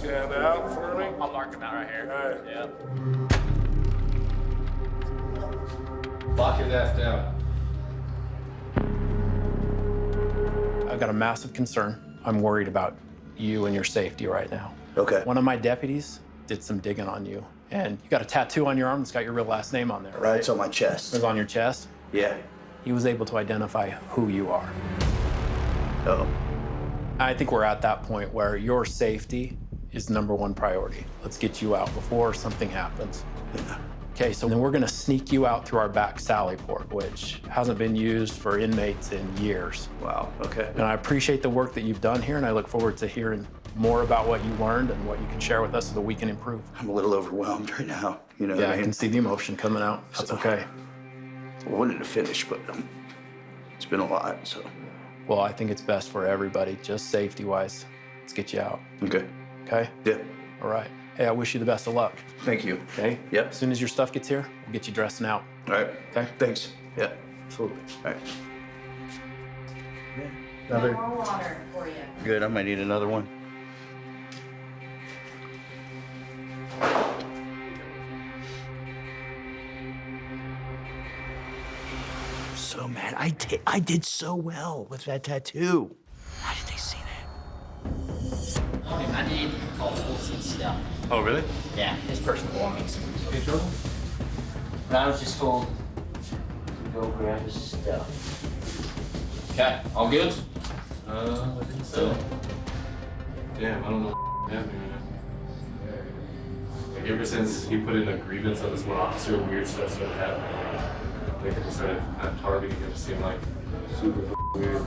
Stand out for me. I'll mark them out right here. All right. Yeah. Lock his ass down. I've got a massive concern. I'm worried about you and your safety right now. Okay. One of my deputies did some digging on you, and you got a tattoo on your arm that's got your real last name on there, right? It's on my chest. It's on your chest? Yeah. He was able to identify who you are. Oh. I think we're at that point where your safety is #1 priority. Let's get you out before something happens. Yeah. Okay, so then we're gonna sneak you out through our back sally port, which hasn't been used for inmates in years. Wow, okay. And I appreciate the work that you've done here, and I look forward to hearing more about what you learned and what you can share with us so that we can improve. I'm a little overwhelmed right now, you know Yeah, what I I mean? can see the emotion coming out. That's okay. I wanted to finish, but it's been a lot, so. Well, I think it's best for everybody, just safety-wise. Let's get you out, Okay. okay? Yeah. All right. Hey, I wish you the best of luck, Thank you. okay? Yep. As soon as your stuff gets here, we'll get you dressed and out. All right. Okay. Thanks. Yeah. Absolutely. All right. Another. More water for you. Good, I might need another one. I'm so mad. I did so well with that tattoo. How did they see that? I need multiple seat stuff. Oh, really? Yeah, his personal belongings. In trouble? And I was just told to go grab his stuff. Okay, all good? I think so. Damn, I don't know what happening right now. Like, ever since he put in a grievance on this one officer, weird stuff started happening. Like, they started kind of targeting him, it seemed like super weird.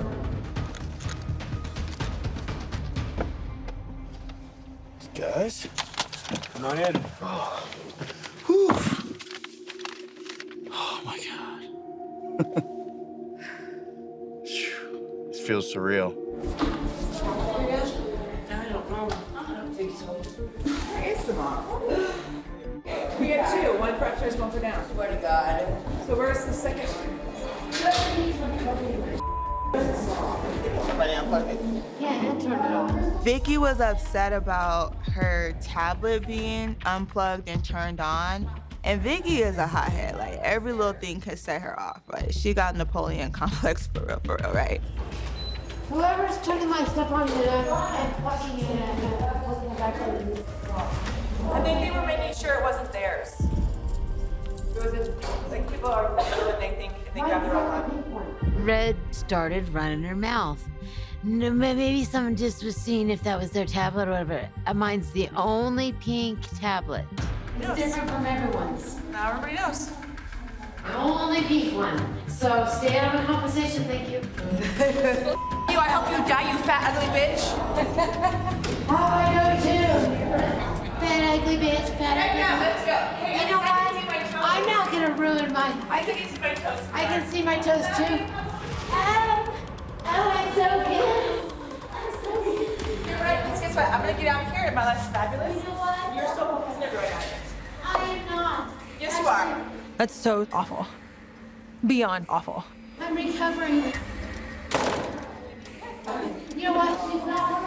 Guys? Come on in. Whew. Oh my God. Phew. This feels surreal. I don't know. I don't think so. It's the mom. We got two. One for upstairs, one for down. Swear to God. So where's the second one? Vicky was upset about her tablet being unplugged and turned on. And Vicky is a hothead. Like, every little thing could set her off. Like, she got Napoleon complex for real, right? Whoever's turning my stuff on and plugging it in and plugging it back in. I think they were making sure it wasn't theirs. It wasn't, like, people are what they think if they grab the wrong one. Red started running her mouth. No, maybe someone just was seeing if that was their tablet or whatever. Mine's the only pink tablet. It's different from everyone's. Now everybody knows. The only pink one. So stay out of the conversation, thank you. You, I hope you die, you fat, ugly bitch. Oh, I know too. Fat ugly bitch, fat ugly Right now, bitch. let's go. Hey, You know I what? can see my toes. I'm not gonna ruin my. I can see my toes. I can see my toes too. Oh, I'm so good. I'm so good. You're right. Let's guess what? I'm gonna get out of here and my life's fabulous. You know what? You're still focusing everywhere right now. I am not. Yes, you are. That's so awful. Beyond awful. I'm recovering. You know what? She's not.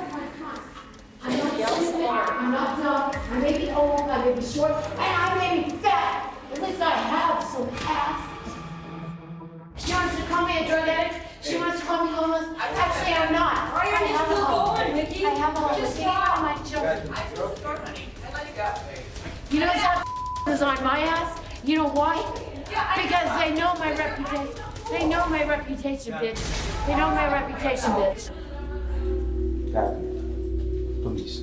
I'm not stupid. I'm not dumb. I may be old. I may be short. And I may be fat. At least I have some ass. She wants to call me a drug addict. She wants to call me homeless. Actually, I'm not. Why are you I have still a home. going, Nikki? I have a home. Just Take care of my stop. children. I closed the door, honey. I let you go. You know what is on my ass? You know why? Yeah, I Because they know my reputation. They know my reputation, bitch. They know my reputation, bitch. Please.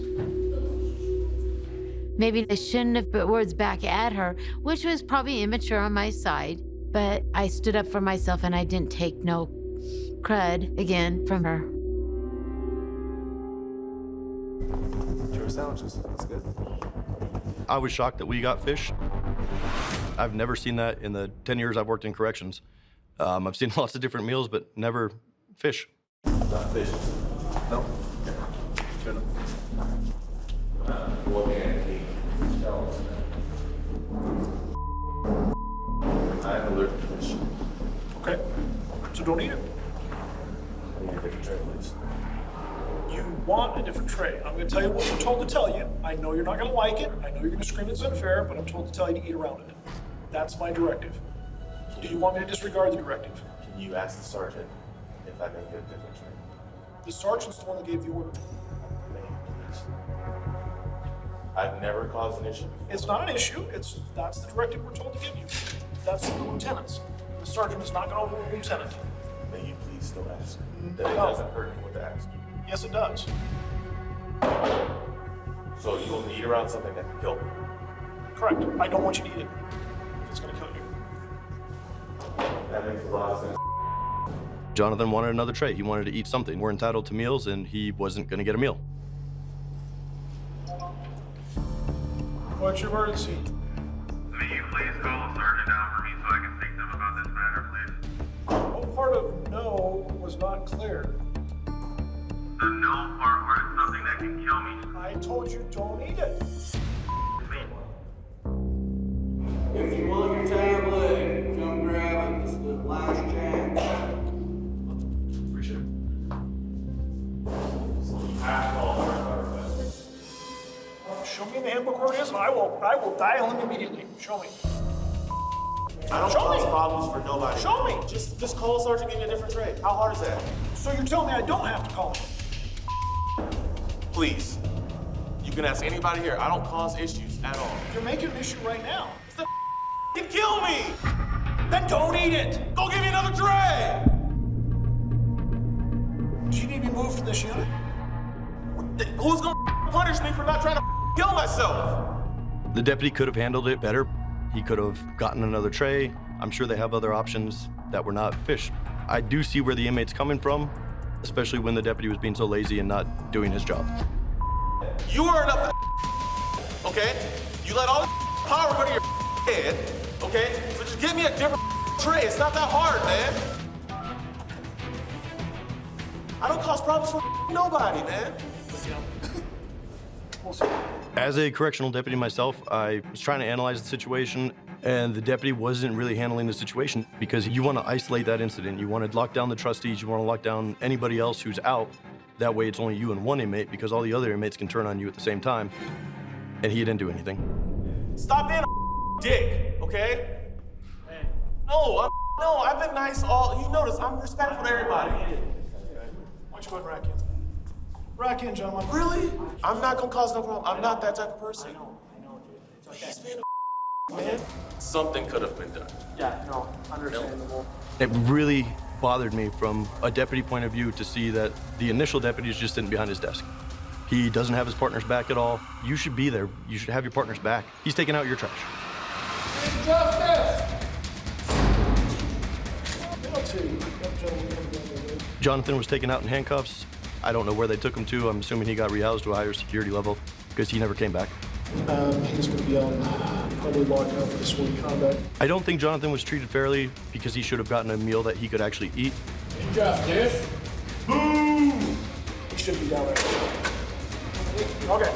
Maybe I shouldn't have put words back at her, which was probably immature on my side. But I stood up for myself and I didn't take no crud again from her. Enjoy sandwiches. That's good. I was shocked that we got fish. I've never seen that in the 10 years I've worked in corrections. I've seen lots of different meals, but never fish. Not fish. No. Turn up. I'm allergic to fish. Okay. So don't eat it. I need a vegetarian, please. You want a different tray. I'm gonna tell you what we're told to tell you. I know you're not gonna like it. I know you're gonna scream it's unfair, but I'm told to tell you to eat around it. That's my directive. Do you want me to disregard the directive? Can you ask the sergeant if I may get a different tray? The sergeant's the one that gave the order. I've never caused an issue before. It's not an issue. That's the directive we're told to give you. That's from the lieutenants. The sergeant is not gonna overrule the lieutenant. May you please still ask? That it No. doesn't hurt anyone to ask. Yes, it does. So you will eat around something that can kill me. Correct. I don't want you to eat it if it's gonna kill you. That makes a lot of sense. Jonathan wanted another tray. He wanted to eat something. We're entitled to meals, and he wasn't going to get a meal. What's your emergency? May you please call the sergeant down for me so I can speak to him about this matter, please? What part of no was not clear? The no part where it's something that can kill me. I told you don't eat it. If you want your tablet, come grab it. It's the last chance. Appreciate it. Show me in the handbook where it is, and I will dial him immediately. Show me. I don't cause problems for nobody. Show me. Just call the sergeant, give me a different tray. How hard is that? So you're telling me I don't have to call him? Please. You can ask anybody here. I don't cause issues at all. You're making an issue right now. It's can kill me! Then don't eat it. Go give me another tray! Do you need to be moved from this unit? Who's gonna punish me for not trying to kill myself? The deputy could have handled it better. He could have gotten another tray. I'm sure they have other options that were not fish. I do see where the inmate's coming from, especially when the deputy was being so lazy and not doing his job. You are enough, okay? You let all the power go to your head, okay? So just give me a different tray. It's not that hard, man. I don't cause problems for nobody, man. As a correctional deputy myself, I was trying to analyze the situation, and the deputy wasn't really handling the situation because you want to isolate that incident. You want to lock down the trustees. You want to lock down anybody else who's out. That way it's only you and one inmate because all the other inmates can turn on you at the same time. And he didn't do anything. Stop being a dick, okay? No, I've been nice all, you notice, I'm respectful to everybody. Why don't you go ahead and rack in? Rack in, gentlemen. Really? I'm not gonna cause no problem. I'm not that type of person. I know, dude. It's okay. He's being a man. Something could have been done. Yeah, no, understandable. It really bothered me from a deputy point of view to see that the initial deputy is just sitting behind his desk. He doesn't have his partner's back at all. You should be there. You should have your partner's back. He's taking out your trash. Justice! Jonathan was taken out in handcuffs. I don't know where they took him to. I'm assuming he got rehoused to a higher security level because he never came back. He's going to be on probably locked up for disorderly conduct. I don't think Jonathan was treated fairly because he should have gotten a meal that he could actually eat. Justice! Boom! He should be down there. Okay.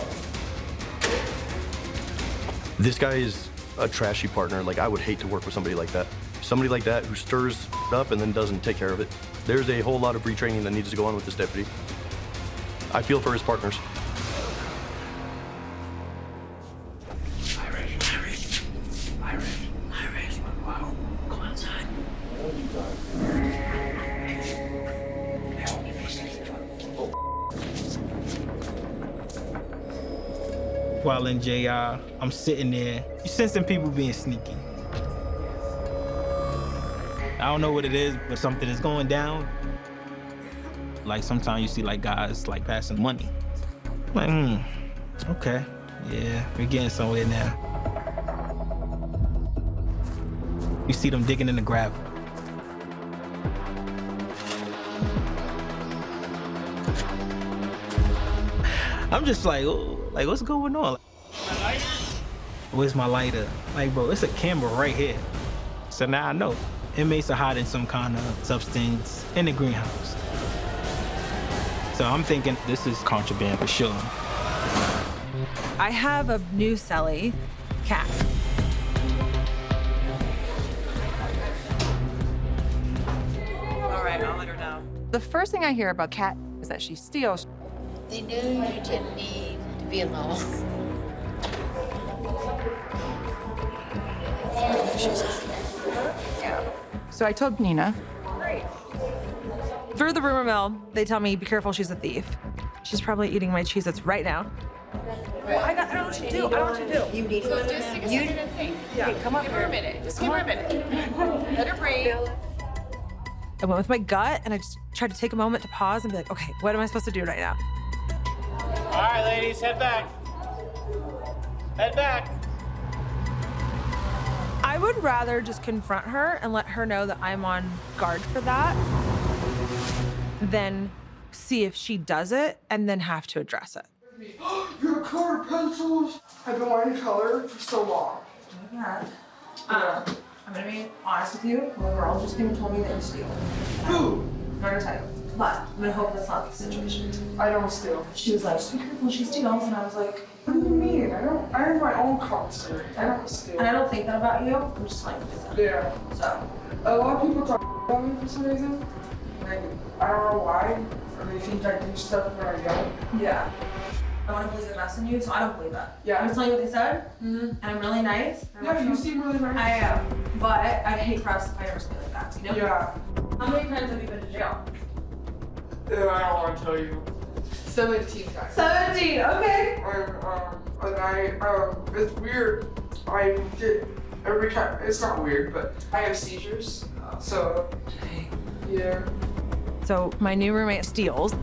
This guy is a trashy partner. Like, I would hate to work with somebody like that. Somebody like that who stirs up and then doesn't take care of it. There's a whole lot of retraining that needs to go on with this deputy. I feel for his partners. Irish. Wow. Go outside. While in JR, I'm sitting there, you sensing people being sneaky. I don't know what it is, but something is going down. Like sometimes you see like guys like passing money. Like, okay, yeah, we're getting somewhere now. You see them digging in the gravel. I'm just like, oh, like what's going on? Where's my lighter? Like, bro, it's a camera right here. So now I know. Inmates are hiding some kind of substance in the greenhouse. So I'm thinking this is contraband for sure. I have a new cellie, Cat. All right, I'll let her know. The first thing I hear about Cat is that she steals. They knew you didn't need to be alone. So I told Nina. Through the rumor mill, they tell me, be careful, she's a thief. She's probably eating my Cheez-Its right now. I don't know what you do. I don't know what to do. You need to just take a second and think. Yeah, come up. Give her a minute. Just give her a minute. Let her breathe. I went with my gut and I just tried to take a moment to pause and be like, okay, what am I supposed to do right now? All right, ladies, head back. Head back. I would rather just confront her and let her know that I'm on guard for that than see if she does it and then have to address it. Your colored pencils. I've been wanting color for so long. I'm gonna be honest with you. The girl just came and told me that you steal. Who? I'm not gonna tell you, but I'm gonna hope that's not the situation. I don't steal. She was like, just be careful, she steals, and I was like, What do you mean? I have my own concert. I don't steal. and I don't think that about you. I'm just telling you this. Yeah. So, A lot of people talk about me for some reason. Like, I don't know why. Or they think I do stuff when I don't. yeah. I want to believe the best in you, so I don't believe that. Yeah. I'm just telling you what they said, and I'm really nice. Yeah, you seem really nice. I am, but I'd hate for us to fight over something like that, you know? Yeah. How many times have you been to jail? I don't want to tell you. 17 times. 17, okay. And it's weird. I get every time. It's not weird, but I have seizures. So, yeah. So my new roommate steals,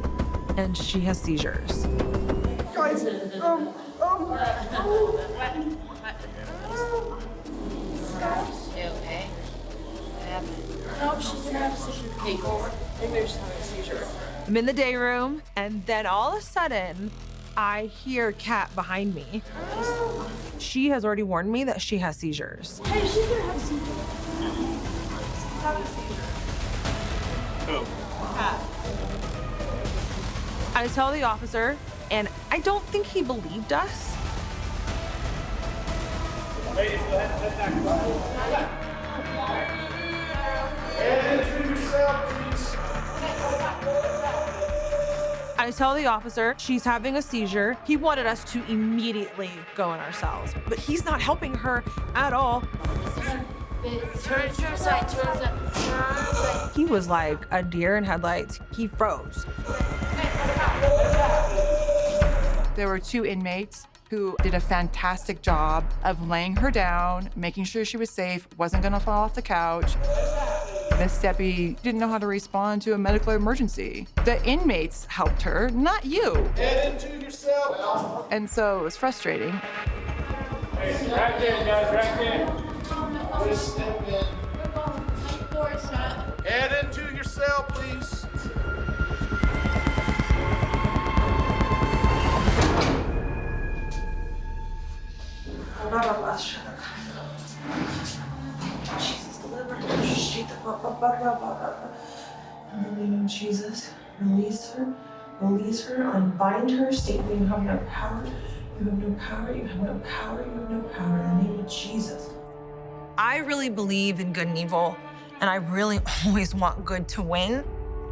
and she has seizures. Guys, You okay? What happened? No, she's gonna have a seizure. Hey, go over. Maybe she's having a seizure. I'm in the day room, and then all of a sudden, I hear Kat behind me. She has already warned me that she has seizures. Hey, she's gonna have a seizure. She's having a seizure. Who? Kat. I tell the officer, and I don't think he believed us. Ladies, go ahead and head back. And into yourself, please. I tell the officer she's having a seizure. He wanted us to immediately go in our cells, but he's not helping her at all. Turn aside, turn aside. He was like a deer in headlights. He froze. There were 2 inmates who did a fantastic job of laying her down, making sure she was safe, wasn't gonna fall off the couch. Miss Debbie didn't know how to respond to a medical emergency. The inmates helped her, not you. Head into yourself. And so it was frustrating. Hey, back in, guys, back in. Just step in. Head into your cell, please. Jesus, deliver her. In the name of Jesus, release her, unbind her, stating you have no power, you have no power, you have no power, you have no power, in the name of Jesus. I really believe in good and evil, and I really always want good to win,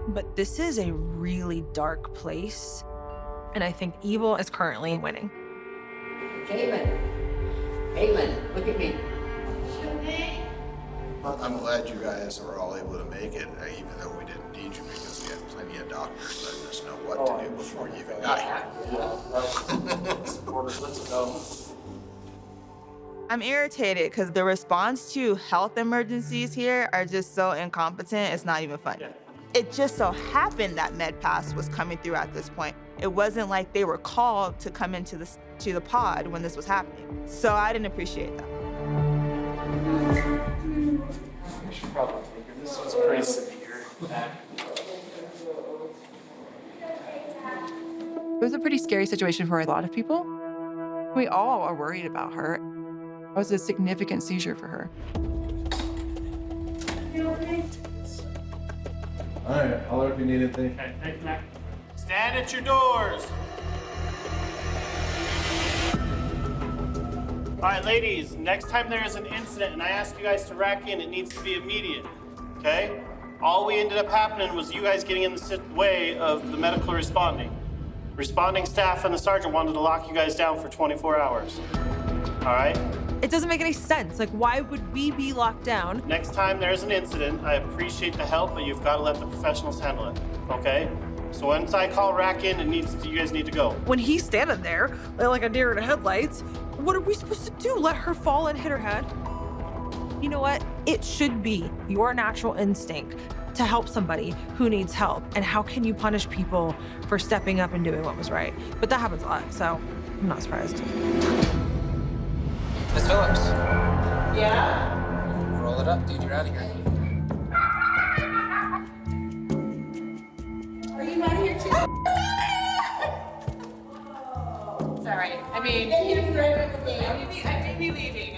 but this is a really dark place, and I think evil is currently winning. Heyman, look at me. I'm glad you guys were all able to make it, even though we didn't need you because we had plenty of doctors letting us know what to do before you even got here. Let's go. I'm irritated because the response to health emergencies here are just so incompetent, it's not even funny. It just so happened that MedPass was coming through at this point. It wasn't like they were called to come into the pod when this was happening. So I didn't appreciate that. We should probably take her. This was pretty severe. It was a pretty scary situation for a lot of people. We all are worried about her. It was a significant seizure for her. All right, holler if you need anything. Okay, thanks, Mac. Stand at your doors. All right, ladies, next time there is an incident and I ask you guys to rack in, it needs to be immediate, okay? All we ended up happening was you guys getting in the way of the medical responding. Responding staff and the sergeant wanted to lock you guys down for 24 hours. All right? It doesn't make any sense. Like, why would we be locked down? Next time there's an incident, I appreciate the help, but you've got to let the professionals handle it, okay? So once I call Rack in, you guys need to go. When he's standing there, like a deer in the headlights, what are we supposed to do? Let her fall and hit her head? You know what? It should be your natural instinct to help somebody who needs help. And how can you punish people for stepping up and doing what was right? But that happens a lot, so I'm not surprised. Miss Phillips. Yeah? Roll it up, dude. You're out of here. Are you out of here too? It's all right. I mean, Get here for everything. I may be leaving.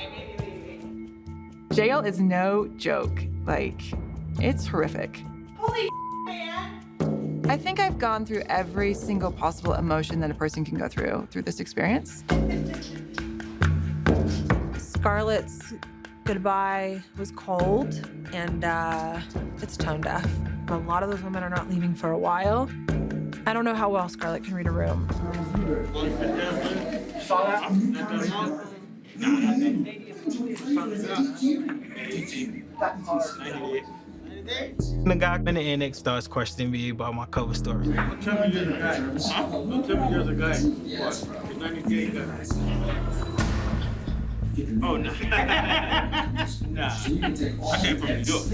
Jail is no joke. Like, it's horrific. Holy man. I think I've gone through every single possible emotion that a person can go through this experience. Scarlett's goodbye was cold, and it's tone deaf. A lot of those women are not leaving for a while. I don't know how well Scarlett can read a room. The guy in the annex starts questioning me about my cover story. Don't tell me you're the guy. Don't tell me you're the guy. What? The 98 guy. Oh, no. Nah. I came from New York.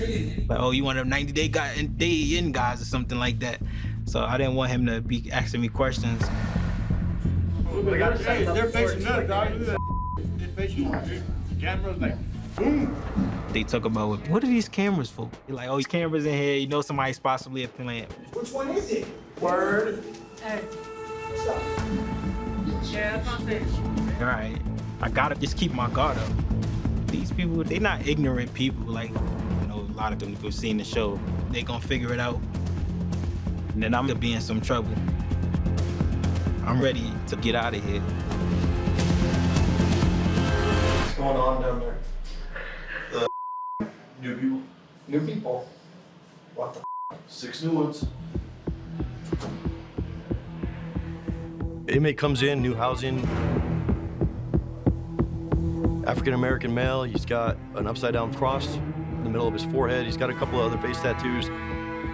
Like, oh, you one of them 90-day in guys or something like that. So I didn't want him to be asking me questions. They're facing another guy. Look at that. They're facing one, dude. The camera's like, boom. They talk about, what are these cameras for? You're like, oh, these cameras in here, you know somebody's possibly a plant. Which one is it? Word. Hey. What's up? Yeah, that's not safe. All right, I gotta just keep my guard up. These people, they're not ignorant people. Like, you know, a lot of them who've seen the show, they gonna figure it out. And then I'm gonna be in some trouble. I'm ready to get out of here. What's going on down there? New people. New people. What the 6 new ones. Inmate comes in, new housing. African-American male, he's got an upside-down cross in the middle of his forehead. He's got a couple of other face tattoos,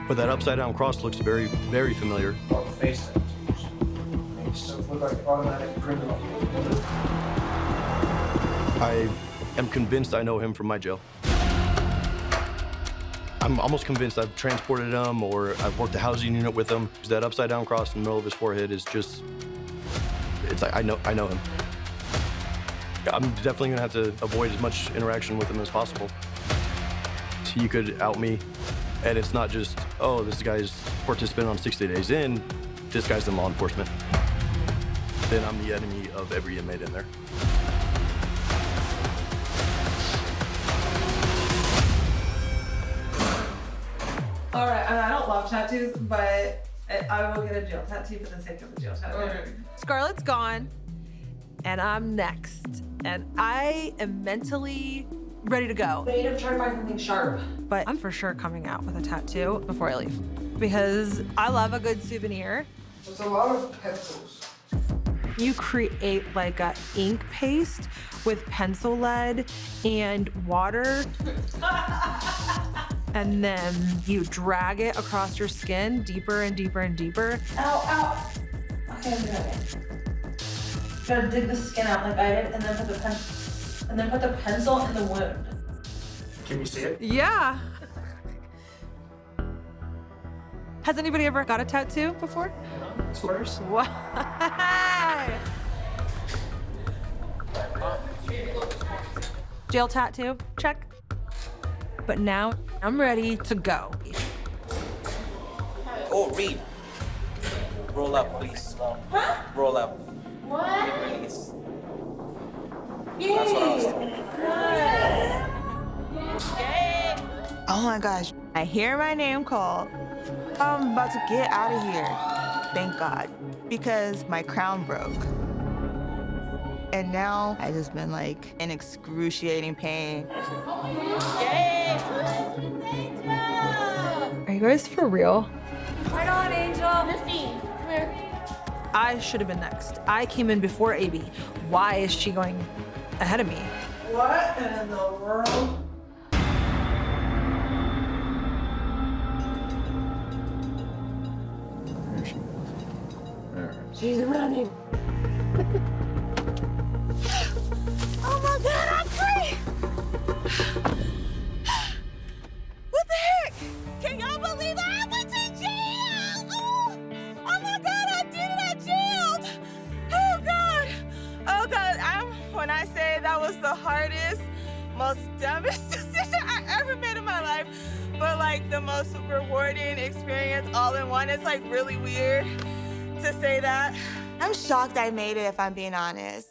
but that upside-down cross looks very, very familiar. Oh, face tattoos. Makes stuff look like automatic criminal. I am convinced I know him from my jail. I'm almost convinced I've transported him or I've worked a housing unit with him. That upside-down cross in the middle of his forehead is just, it's like, I know him. I'm definitely gonna have to avoid as much interaction with him as possible. He could out me, and it's not just, oh, this guy's participant on 60 Days In, this guy's in law enforcement. Then I'm the enemy of every inmate in there. All right, and I don't love tattoos, but I will get a jail tattoo for the sake of a jail tattoo. Okay. Scarlett's gone, and I'm next. And I am mentally ready to go. They need to try to find something sharp. But I'm for sure coming out with a tattoo before I leave. Because I love a good souvenir. There's a lot of pencils. You create like a ink paste with pencil lead and water. And then you drag it across your skin deeper and deeper and deeper. Ow, ow. Okay, I'm doing it. You gotta dig the skin out like I did, and then put the pencil in the wound. Can you see it? Yeah. Has anybody ever got a tattoo before? It's first. Why? Jail tattoo, check. But now I'm ready to go. Oh, read. Roll up, please. Huh? Roll up. What? Release. Yay! That's what I was thinking. Yay! Oh my gosh, I hear my name called. I'm about to get out of here. Thank God, because my crown broke. And now I just been like in excruciating pain. Yay! Are you guys for real? Right on, Angel. Christine, come here. I should have been next. I came in before AB. Why is she going ahead of me? What in the world? She's running. Oh my God, I'm free! What the heck? Can y'all believe I went to jail? Oh my God, I did it! I jailed! Oh God! Oh God! When I say that was the hardest, most dumbest decision I ever made in my life, but like the most rewarding experience all in one. It's like really weird to say that. I'm shocked I made it, if I'm being honest.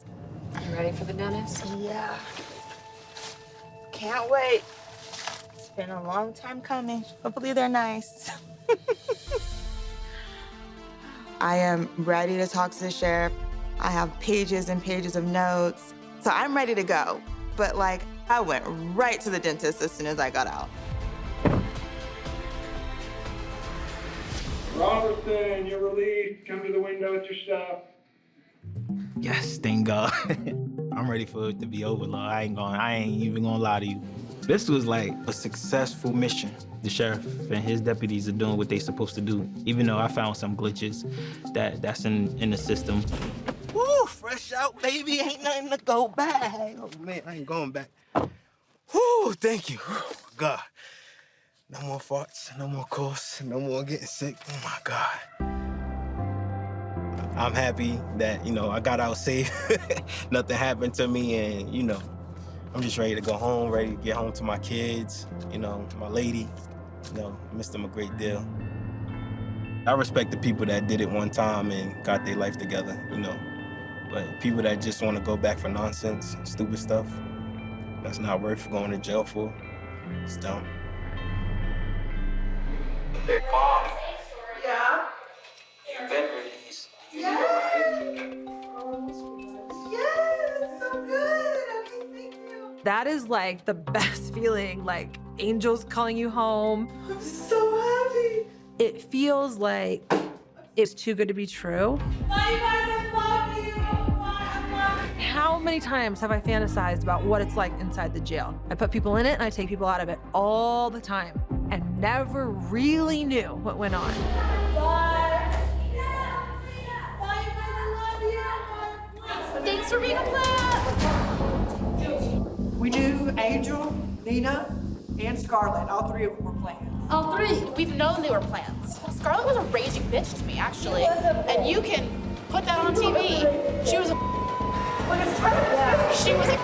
You ready for the dentist? Yeah. Can't wait. It's been a long time coming. Hopefully they're nice. I am ready to talk to the sheriff. I have pages and pages of notes. So I'm ready to go. But like, I went right to the dentist as soon as I got out. Robertson, you're relieved. Come to the window with your stuff. Yes, thank God. I'm ready for it to be over, Lord. I ain't even gonna lie to you. This was like a successful mission. The sheriff and his deputies are doing what they're supposed to do, even though I found some glitches that's in the system. Woo, fresh out, baby. Ain't nothing to go back. Oh, man, I ain't going back. Woo, thank you. Oh, my God. No more farts, no more coughs, no more getting sick. Oh, my God. I'm happy that, I got out safe. Nothing happened to me, and, I'm just ready to go home, ready to get home to my kids, my lady. I missed them a great deal. I respect the people that did it one time and got their life together, But people that just want to go back for nonsense, stupid stuff, that's not worth going to jail for. It's dumb. Hey, Mom. Yeah? You've been released. Yes! Yes, so good. Okay, thank you. That is like the best feeling, like angels calling you home. I'm so happy. It feels like it's too good to be true. Bye, you guys. I love you. Bye. How many times have I fantasized about what it's like inside the jail? I put people in it and I take people out of it all the time and never really knew what went on. Thanks for being a plan. We knew Angel, Nina, and Scarlett. All three of them were planned. All three. We've known they were plans. Scarlett was a raging bitch to me, actually. And you can put that on TV. She was a. She was a.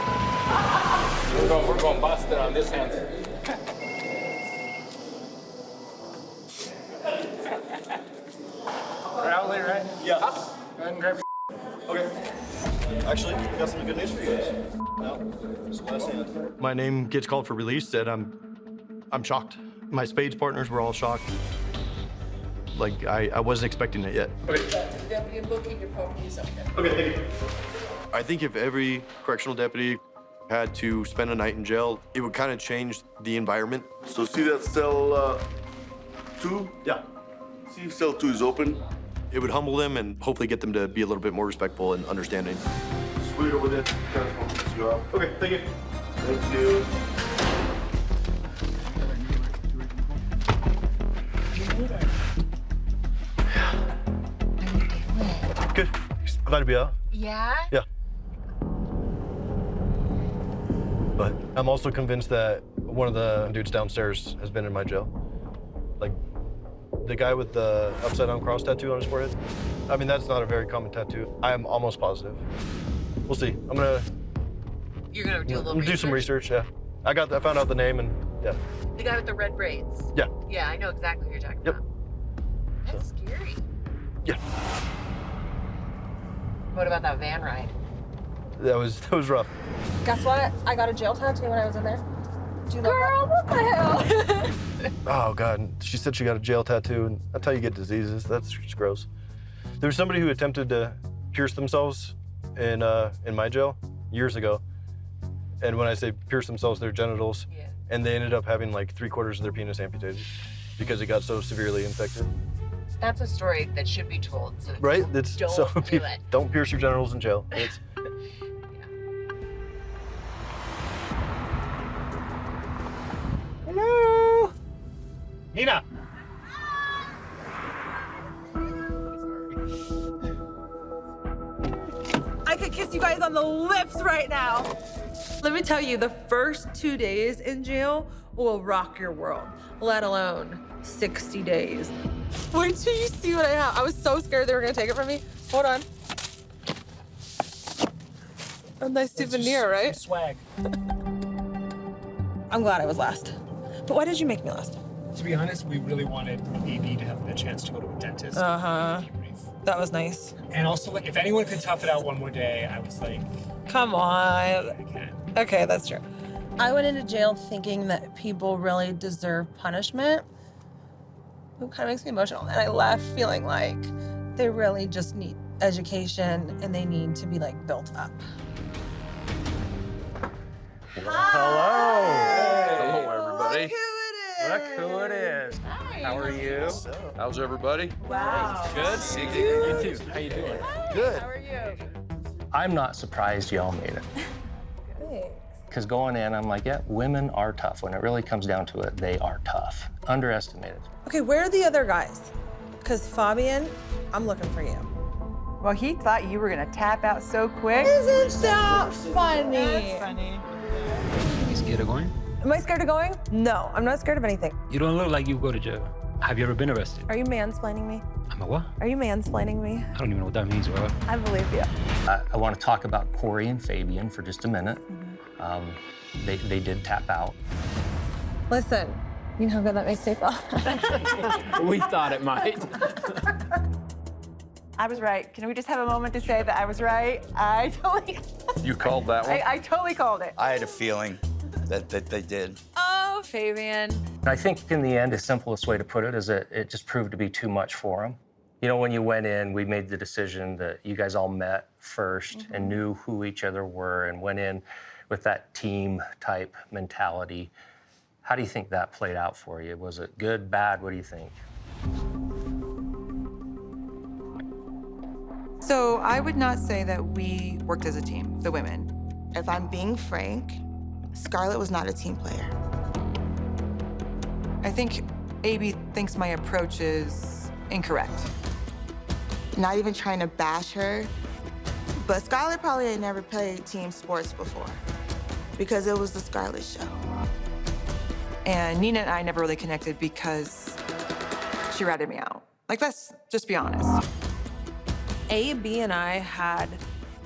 We're going busted on this hand. Crowley, right? Yeah. Go ahead and grab your. Okay. Actually, we got some good news for you guys. No, this is the last hand. My name gets called for release, and I'm shocked. My spades partners were all shocked. Like, I wasn't expecting it yet. Okay. Deputy booking your properties up there. Okay, thank you. I think if every correctional deputy had to spend a night in jail, it would kind of change the environment. So see that cell 2? Yeah. See if cell 2 is open? It would humble them and hopefully get them to be a little bit more respectful and understanding. Just wait over there. Let's go out. Okay, thank you. Thank you. Good. Glad to be out. Yeah? Yeah. But I'm also convinced that one of the dudes downstairs has been in my jail. Like, the guy with the upside-down cross tattoo on his forehead. I mean, that's not a very common tattoo. I am almost positive. We'll see. You're gonna do a little do some research, yeah. I found out the name and, yeah. The guy with the red braids. Yeah. Yeah, I know exactly who you're talking about. That's scary. Yeah. What about that van ride? That was rough. Guess what? I got a jail tattoo when I was in there. Girl, what the hell? Oh, God. She said she got a jail tattoo, and that's how you get diseases. That's just gross. There was somebody who attempted to pierce themselves in my jail years ago. And when I say pierce themselves, their genitals. Yeah. And they ended up having like 3/4 of their penis amputated because it got so severely infected. That's a story that should be told. So that Right? people It's don't so do people it. don't pierce your genitals in jail. It's Hello? Nina. I could kiss you guys on the lips right now. Let me tell you, the first 2 days in jail will rock your world, let alone 60 days. Wait till you see what I have. I was so scared they were gonna take it from me. Hold on. A nice souvenir, right? Swag. I'm glad I was last. But why did you make me last? To be honest, we really wanted AB to have the chance to go to a dentist. Uh-huh. That was nice. And also, like, if anyone could tough it out one more day, I was like, Come on. Okay, that's true. I went into jail thinking that people really deserve punishment. It kind of makes me emotional. And I left feeling like they really just need education and they need to be like built up. Hello. Hello, everybody. Look who it is. How are you? How's everybody? Wow. Good. You too. How you doing? Good. How are you? I'm not surprised y'all made it. Because going in, I'm like, yeah, women are tough. When it really comes down to it, they are tough. Underestimated. Okay, where are the other guys? Because Fabian, I'm looking for you. Well, he thought you were gonna tap out so quick. Isn't that funny? That's funny. You scared of going? Am I scared of going? No, I'm not scared of anything. You don't look like you go to jail. Have you ever been arrested? Are you mansplaining me? I'm a what? Are you mansplaining me? I don't even know what that means, bro. I believe you. I want to talk about Corey and Fabian for just a minute. They did tap out. Listen, you know how good that makes me feel? We thought it might. I was right. Can we just have a moment to say that I was right? I totally, You called that one? I totally called it. I had a feeling that they did. Oh, Fabian. I think in the end, the simplest way to put it is that it just proved to be too much for him. You know, when you went in, we made the decision that you guys all met first and knew who each other were and went in with that team type mentality. How do you think that played out for you? Was it good, bad? What do you think? So I would not say that we worked as a team, the women. If I'm being frank, Scarlett was not a team player. I think AB thinks my approach is incorrect. Not even trying to bash her, but Scarlett probably had never played team sports before because it was the Scarlett show. And Nina and I never really connected because she ratted me out. Like, let's just be honest. AB and I had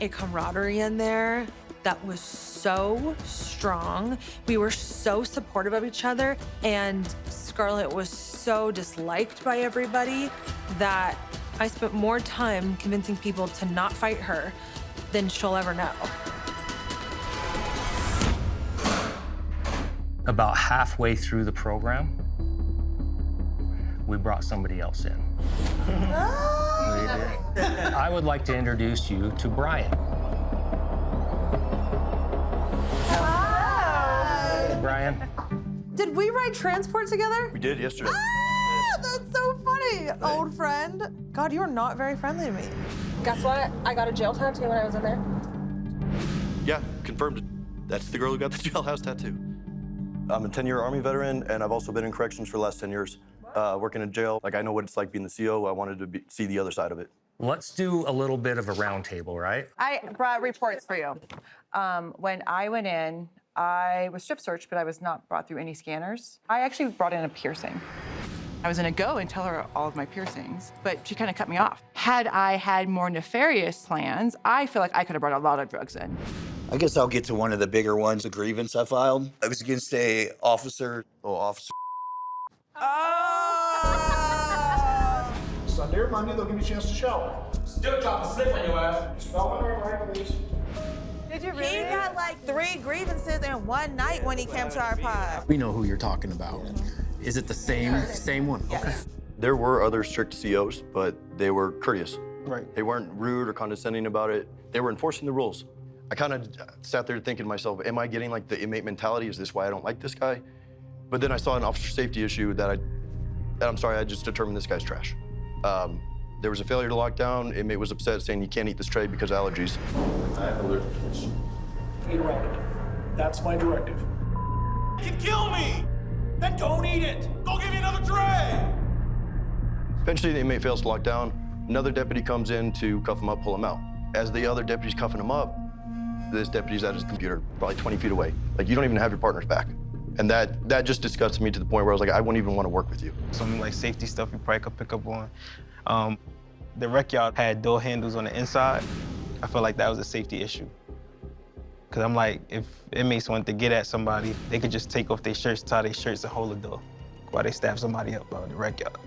a camaraderie in there that was so strong. We were so supportive of each other, and Scarlett was so disliked by everybody that I spent more time convincing people to not fight her than she'll ever know. About halfway through the program, we brought somebody else in. We did. I would like to introduce you to Brian. Hi. Brian. Did we ride transport together? We did yesterday. Ah, that's so funny, old friend. God, you're not very friendly to me. Guess what? I got a jail tattoo when I was in there. Yeah, confirmed. That's the girl who got the jailhouse tattoo. I'm a 10-year Army veteran, and I've also been in corrections for the last 10 years, working in jail. Like, I know what it's like being the CO. I wanted to see the other side of it. Let's do a little bit of a roundtable, right? I brought reports for you. When I went in, I was strip searched, but I was not brought through any scanners. I actually brought in a piercing. I was gonna go and tell her all of my piercings, but she kind of cut me off. Had I had more nefarious plans, I feel like I could have brought a lot of drugs in. I guess I'll get to one of the bigger ones, the grievance I filed. I was against a officer. Oh, officer. Sunday or Monday, they'll give you a chance to shower. Still dropping slip on your ass. Spell it right, please. Did you really? He got like 3 grievances in one night when he came to our pod. We know who you're talking about. Is it the same one? Okay. There were other strict COs, but they were courteous. Right. They weren't rude or condescending about it. They were enforcing the rules. I kind of sat there thinking to myself, am I getting like the inmate mentality? Is this why I don't like this guy? But then I saw an officer safety issue that I'm sorry, I just determined this guy's trash. There was a failure to lock down. Inmate was upset, saying he can't eat this tray because of allergies. I have allergic condition. Eat around it. That's my directive. You can kill me! Then don't eat it! Go give me another tray! Eventually, the inmate fails to lock down. Another deputy comes in to cuff him up, pull him out. As the other deputy's cuffing him up, this deputy's at his computer, probably 20 feet away. Like, you don't even have your partner's back. And that just disgusted me to the point where I was like, I wouldn't even want to work with you. Some like safety stuff you probably could pick up on. The rec yard had door handles on the inside. I felt like that was a safety issue. Cause I'm like, if inmates wanted to get at somebody, they could just take off their shirts, tie their shirts, and hold the door while they stab somebody up out in the rec yard.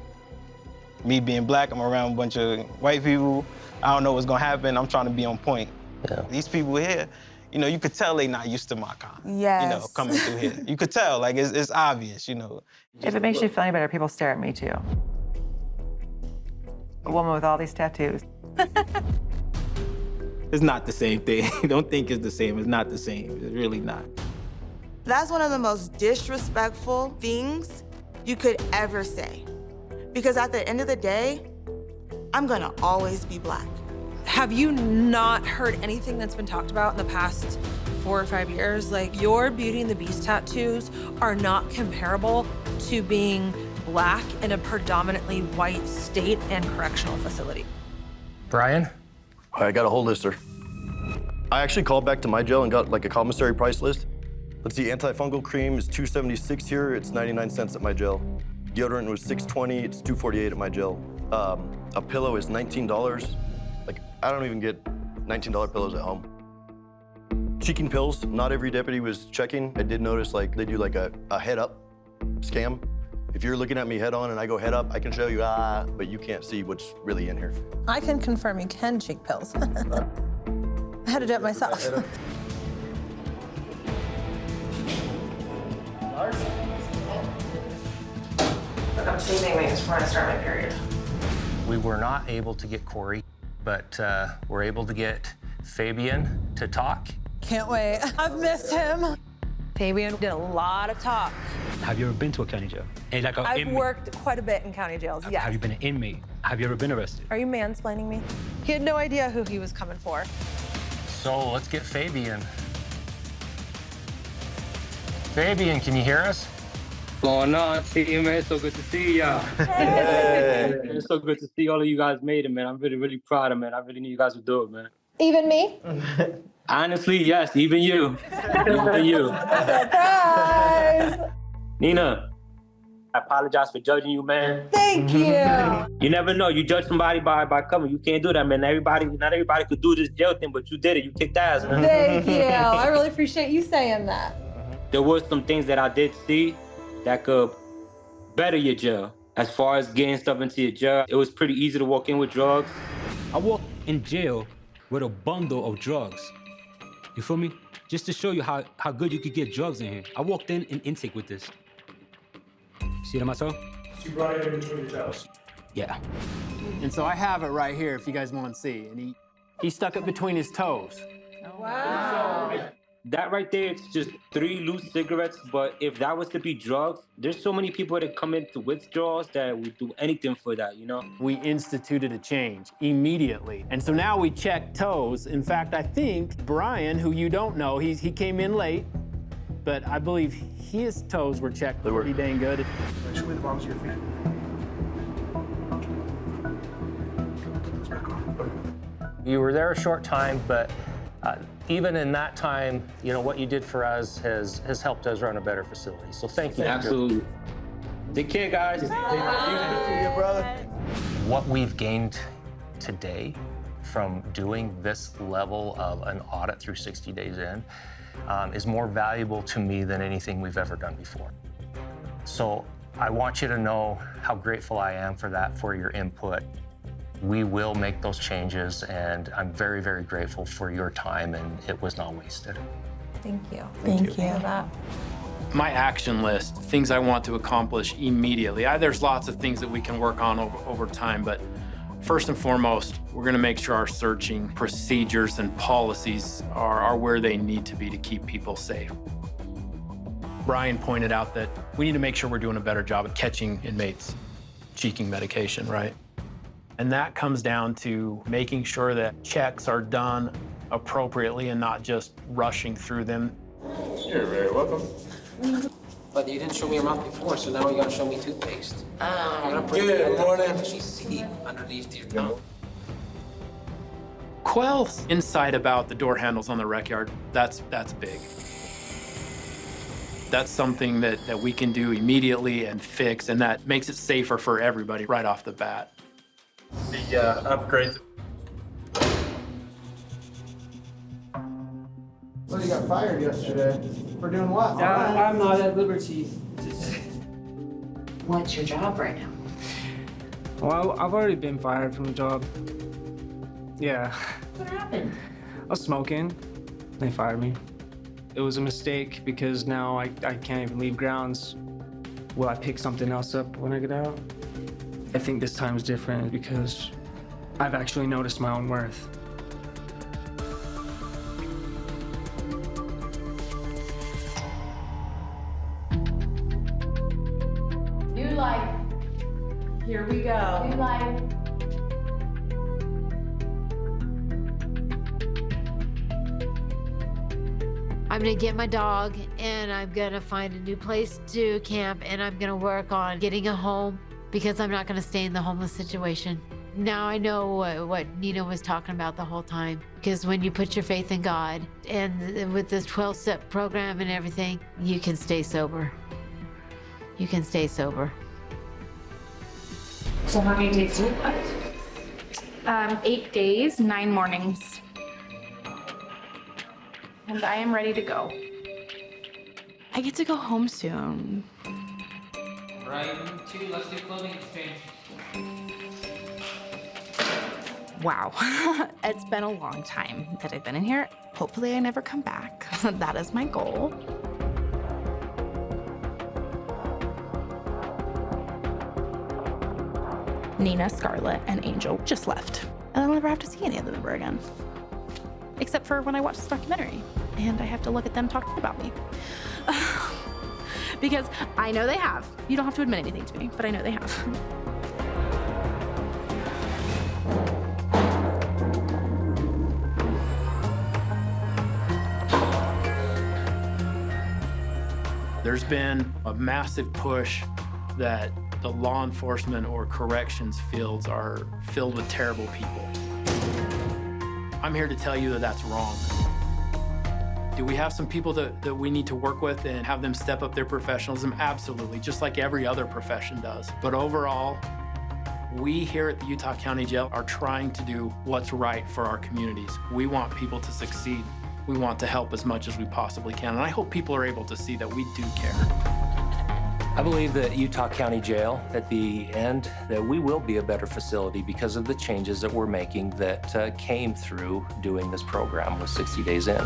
Me being black, I'm around a bunch of white people. I don't know what's gonna happen. I'm trying to be on point. Yeah. These people here, you know, you could tell they not used to my kind. Yes. You know, coming through here. You could tell, like, it's obvious, you know. If it makes you feel any better, people stare at me too. A woman with all these tattoos. It's not the same thing. Don't think it's the same. It's not the same. It's really not. That's one of the most disrespectful things you could ever say. Because at the end of the day, I'm gonna always be black. Have you not heard anything that's been talked about in the past 4 or 5 years? Like, your Beauty and the Beast tattoos are not comparable to being black in a predominantly white state and correctional facility. Brian? I got a whole list, sir. I actually called back to my jail and got like a commissary price list. Let's see, antifungal cream is $2.76 here. It's 99 cents at my jail. Deodorant was $6.20. It's $2.48 at my jail. A pillow is $19. Like, I don't even get $19 pillows at home. Cheeking pills, not every deputy was checking. I did notice like they do like a head up scam. If you're looking at me head on and I go head up, I can show you, but you can't see what's really in here. I can confirm you can cheek pills. I had to do it myself. I'm saving these before I start my period. We were not able to get Corey, but we're able to get Fabian to talk. Can't wait. I've missed him. Fabian did a lot of talk. Have you ever been to a county jail? And like I've worked quite a bit in county jails, yes. Have you been an inmate? Have you ever been arrested? Are you mansplaining me? He had no idea who he was coming for. So let's get Fabian. Fabian, can you hear us? Going on, team, man. So good to see y'all. Hey. It's so good to see all of you guys made it, man. I'm really, really proud of it, man. I really knew you guys would do it, man. Even me? Honestly, yes, even you. Even you. Surprise! Nina, I apologize for judging you, man. Thank you. You never know. You judge somebody by cover. You can't do that, man. Not everybody could do this jail thing, but you did it. You kicked ass, man. Thank you. I really appreciate you saying that. There were some things that I did see that could better your jail. As far as getting stuff into your jail, it was pretty easy to walk in with drugs. I walked in jail with a bundle of drugs. You feel me? Just to show you how good you could get drugs in here. I walked in intake with this. See that myself? You brought it in between your toes. Yeah. And so I have it right here if you guys want to see. And he stuck it between his toes. Wow. That right there, it's just 3 loose cigarettes, but if that was to be drugs, there's so many people that come into withdrawals that would do anything for that, you know? We instituted a change immediately. And so now we check toes. In fact, I think Brian, who you don't know, he came in late, but I believe his toes were checked pretty dang good. Show me the bottoms of your feet. You were there a short time, but even in that time, you know, what you did for us has helped us run a better facility. So thank you. Absolutely. Take care, guys. What we've gained today from doing this level of an audit through 60 days in is more valuable to me than anything we've ever done before. So I want you to know how grateful I am for that, for your input. We will make those changes, and I'm very, very grateful for your time, and it was not wasted. Thank you. Thank you. For that. My action list, things I want to accomplish immediately. There's lots of things that we can work on over time, but first and foremost, we're gonna make sure our searching procedures and policies are where they need to be to keep people safe. Brian pointed out that we need to make sure we're doing a better job at catching inmates cheeking medication, right? And that comes down to making sure that checks are done appropriately and not just rushing through them. You're very welcome. But you didn't show me your mouth before, so now you gotta show me toothpaste. Good morning. Actually see underneath your tongue. Quell's insight about the door handles on the rec yard, that's big. That's something that we can do immediately and fix, and that makes it safer for everybody right off the bat. The upgrades. Well, you got fired yesterday. For doing what? I'm not at liberty. What's your job right now? Well, I've already been fired from the job. Yeah. What happened? I was smoking. They fired me. It was a mistake because now I can't even leave grounds. Will I pick something else up when I get out? I think this time is different because I've actually noticed my own worth. New life. Here we go. New life. I'm gonna get my dog and I'm gonna find a new place to camp and I'm gonna work on getting a home because I'm not gonna stay in the homeless situation. Now I know what Nina was talking about the whole time, because when you put your faith in God and with this 12-step program and everything, you can stay sober. You can stay sober. So how many days do you have? 8 days, 9 mornings. And I am ready to go. I get to go home soon. Right, room 2, let's do clothing exchange. Wow. It's been a long time that I've been in here. Hopefully I never come back. That is my goal. Nina, Scarlett, and Angel just left. And I'll never have to see any of them ever again. Except for when I watch this documentary. And I have to look at them talking about me. Because I know they have. You don't have to admit anything to me, but I know they have. There's been a massive push that the law enforcement or corrections fields are filled with terrible people. I'm here to tell you that that's wrong. Do we have some people that we need to work with and have them step up their professionalism? Absolutely, just like every other profession does. But overall, we here at the Utah County Jail are trying to do what's right for our communities. We want people to succeed. We want to help as much as we possibly can. And I hope people are able to see that we do care. I believe that Utah County Jail, at the end, that we will be a better facility because of the changes that we're making that came through doing this program with 60 Days In.